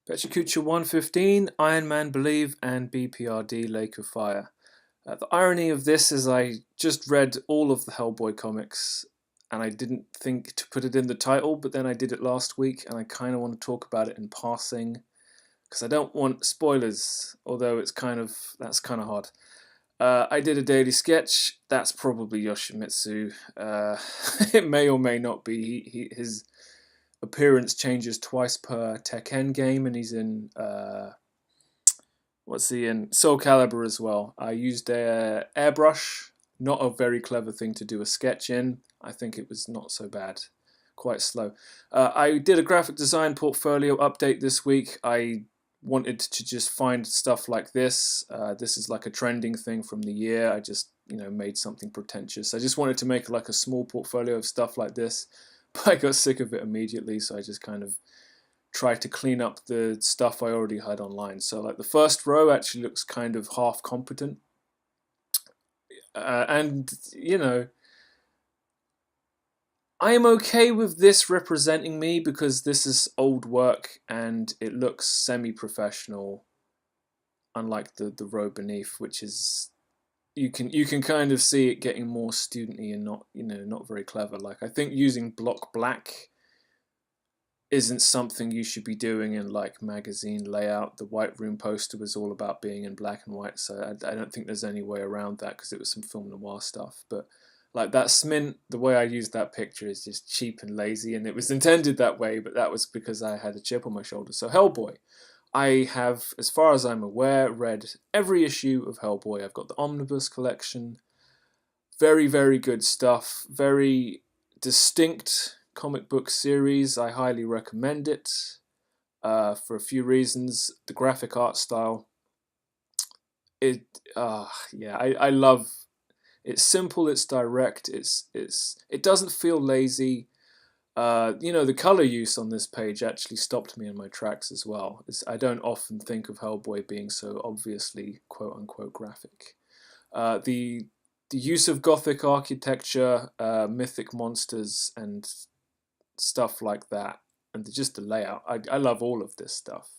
Pecha Kucha 115, Ironman Believe, and BPRD Lake of Fire. The irony of this is I just read all of the Hellboy comics and I didn't think to put it in the title, but then I did it last week and I kind of want to talk about it in passing because I don't want spoilers, although that's kind of hard. I did a daily sketch. That's probably Yoshimitsu. It may or may not be. His appearance changes twice per Tekken game, and he's in what's he in? Soul Calibur as well. I used a airbrush, not a very clever thing to do a sketch in. I think it was not so bad, quite slow. I did a graphic design portfolio update this week. I wanted to just find stuff like this. This is like a trending thing from the year. I just made something pretentious. I just wanted to make like a small portfolio of stuff like this, but I got sick of it immediately, so I just kind of try to clean up the stuff I already had online. So like the first row actually looks kind of half competent. And I'm okay with this representing me because this is old work and it looks semi-professional, unlike the row beneath, which is you can kind of see it getting more studenty and not very clever. Like I think using block black isn't something you should be doing in like magazine layout. The White Room poster was all about being in black and white, so I don't think there's any way around that because it was some film noir stuff. But like that Smint, the way I used that picture is just cheap and lazy, and it was intended that way, but that was because I had a chip on my shoulder. So Hellboy, I have, as far as I'm aware, read every issue of Hellboy. I've got the Omnibus collection. Very, very good stuff. Very distinct comic book series. I highly recommend it for a few reasons. The graphic art style, I love. It's simple. It's direct. It doesn't feel lazy. The color use on this page actually stopped me in my tracks as well. I don't often think of Hellboy being so obviously quote unquote graphic. The use of Gothic architecture, mythic monsters, and stuff like that, and just the layout. I love all of this stuff.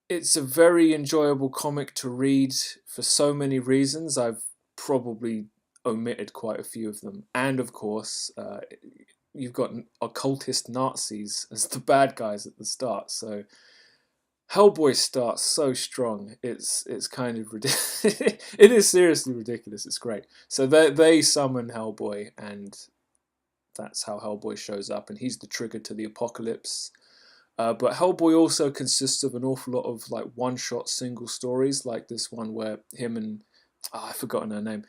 It's a very enjoyable comic to read for so many reasons. I've probably omitted quite a few of them, and of course, you've got occultist Nazis as the bad guys at the start. So Hellboy starts so strong. It's kind of ridiculous. It is seriously ridiculous. It's great. So they summon Hellboy, and that's how Hellboy shows up, and he's the trigger to the apocalypse. But Hellboy also consists of an awful lot of like one-shot single stories, like this one where him and I've forgotten her name.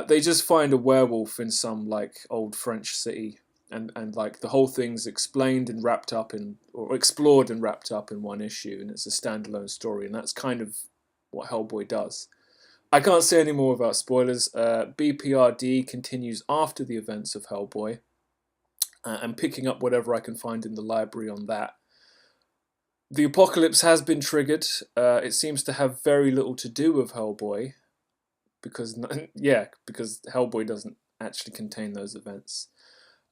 They just find a werewolf in some like old French city, and like the whole thing's explained and wrapped up in, or explored and wrapped up in one issue, and it's a standalone story, and that's kind of what Hellboy does. I can't say any more about spoilers. BPRD continues after the events of Hellboy, and picking up whatever I can find in the library on that. The apocalypse has been triggered. It seems to have very little to do with Hellboy, because Hellboy doesn't actually contain those events.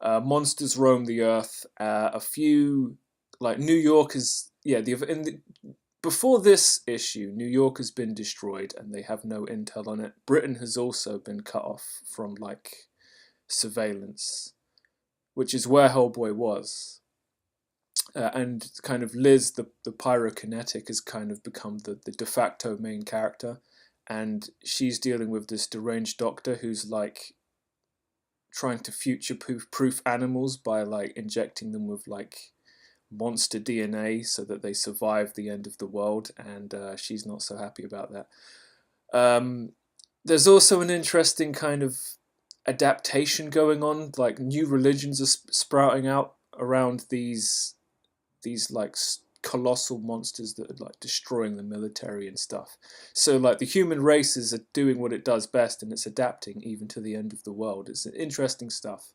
Monsters roam the earth. A few, like New York is before this issue, New York has been destroyed and they have no intel on it. Britain has also been cut off from like surveillance, which is where Hellboy was. And kind of Liz, the pyrokinetic, has kind of become the de facto main character, and she's dealing with this deranged doctor who's like trying to future-proof animals by like injecting them with like monster DNA so that they survive the end of the world, and she's not so happy about that. There's also an interesting kind of adaptation going on, like new religions are sprouting out around these like colossal monsters that are like destroying the military and stuff. So like the human races are doing what it does best, and it's adapting even to the end of the world. It's interesting stuff,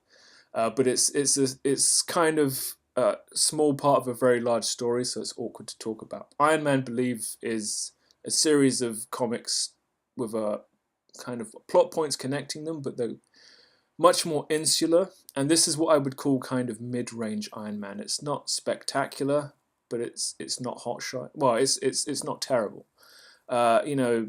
but it's kind of a small part of a very large story, so it's awkward to talk about. Ironman Believe is a series of comics with a kind of plot points connecting them, but much more insular, and this is what I would call kind of mid-range Ironman. It's not spectacular, but it's not hotshot. Well, it's not terrible. You know,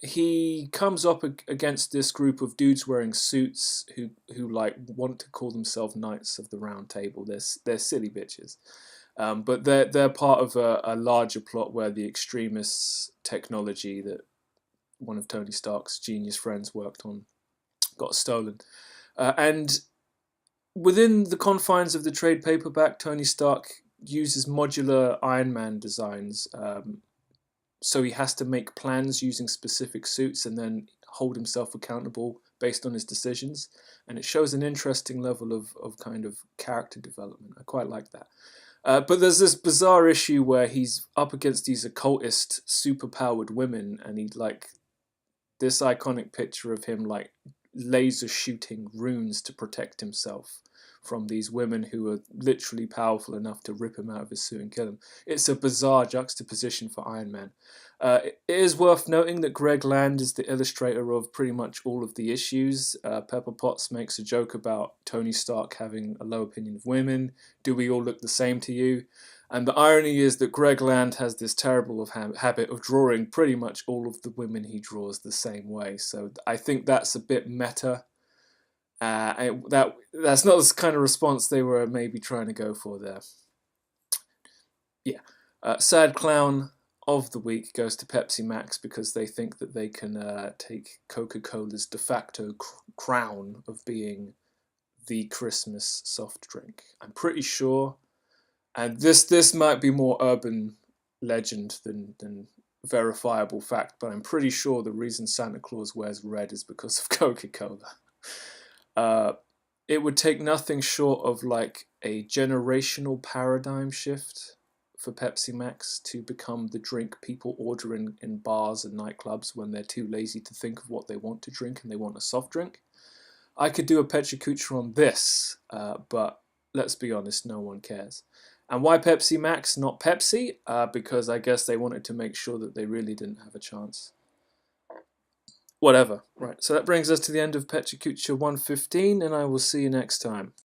he comes up against this group of dudes wearing suits who like want to call themselves Knights of the Round Table. They're silly bitches, but they're part of a larger plot where the extremist technology that one of Tony Stark's genius friends worked on got stolen, and within the confines of the trade paperback, Tony Stark uses modular Iron Man designs. So he has to make plans using specific suits and then hold himself accountable based on his decisions. And it shows an interesting level of kind of character development. I quite like that. But there's this bizarre issue where he's up against these occultist, superpowered women, and he like this iconic picture of him like laser shooting runes to protect himself from these women who are literally powerful enough to rip him out of his suit and kill him. It's a bizarre juxtaposition for Iron Man. It is worth noting that Greg Land is the illustrator of pretty much all of the issues. Pepper Potts makes a joke about Tony Stark having a low opinion of women. Do we all look the same to you? And the irony is that Greg Land has this terrible habit of drawing pretty much all of the women he draws the same way. So I think that's a bit meta. That's not the kind of response they were maybe trying to go for there. Yeah. Sad Clown of the week goes to Pepsi Max because they think that they can take Coca-Cola's de facto crown of being the Christmas soft drink. I'm pretty sure, and this might be more urban legend than verifiable fact, but I'm pretty sure the reason Santa Claus wears red is because of Coca-Cola. It would take nothing short of like a generational paradigm shift for Pepsi Max to become the drink people order in bars and nightclubs when they're too lazy to think of what they want to drink and they want a soft drink. I could do a Pecha Kucha on this, but let's be honest, no one cares. And why Pepsi Max, not Pepsi? Because I guess they wanted to make sure that they really didn't have a chance. Whatever. Right, so that brings us to the end of Pecha Kucha 115, and I will see you next time.